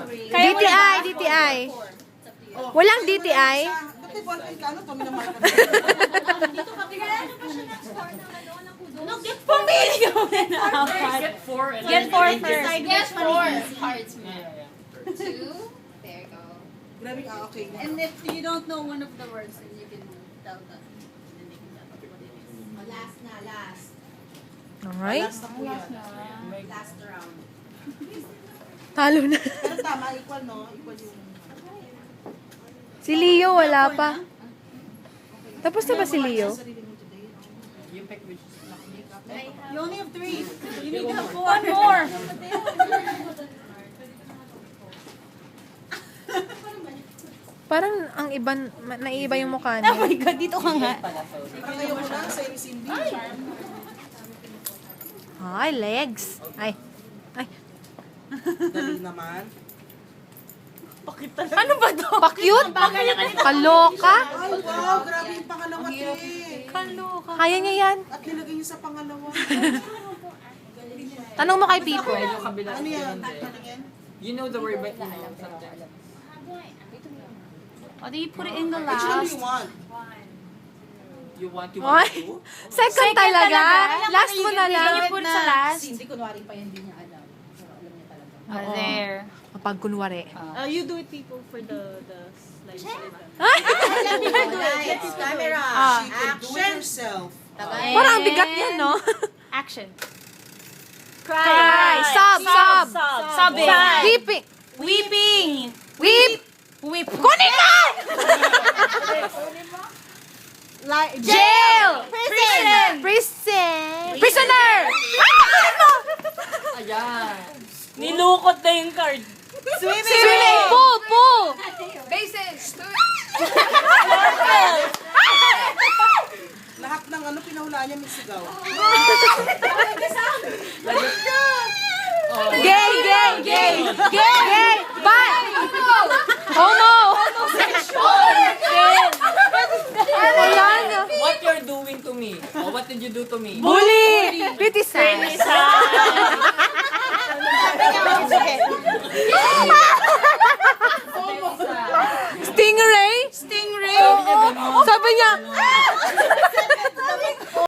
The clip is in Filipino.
DTI, DTI. Walang DTI? Bakit ballpen ka? Ano to? Minamahal ka. Pumili ka muna na apat. Get 4 and Get 4 first. Get Which one four is easy? cards, man. Two. There you go. Grabe ka, okay. And if you don't know one of the words, then you can tell them. Then they can tell what it is. Oh, last na, last. Alright. Last na po yan. Last round. Talo na. Pero tama, equal no? Equal yung... Si Leo, wala pa. Tapos na ba si Leo? You pick which is not You only have 3. You need to have 4. One more. Parang ang iba, naiiba yung mukha niya. Oh my God, dito ka nga. Kakayo mo na sa MCB. Ay, legs. Ay. Ay. Dali naman. Ano ba to? Pa-cute? Kaloka? Ay, wow! Grabe yung pangalawa, te. Kaloka. Kaya niya yan. At nilagay niyo sa pangalawa. Tanong mo kay Pipo. yung kabila. Ano yan? Tingin? You know the word but you know something. O, do you put it in the Which one do last? you want? You want Ay, to? second talaga. Last mo na Can lang. you put sa last? Hindi kunwari pa yan, hindi niya alam. Pero alam niya talaga. Oh, there. Kapag kunwari. You do it, people, for the slides. Lights, camera. Ah. She can do it herself. Parang ang bigat yan, no? Action. Cry. Sob, sob. Sobbing. Weeping. Weeping. Weep. Weep. Kunin mo! Jail! Prison. Prison! Prisoner! Ay, kunin mo! Ayan. Nilukot na yung card. Swimming! Pool! Pool! Lahat ng ano, pinahulaan niya may sigaw. Gay! Gay! Gay! Gay! Gay! Bye! Homo! Wala na. What you're doing to me? Or what did you do to me? Bully! Criticize!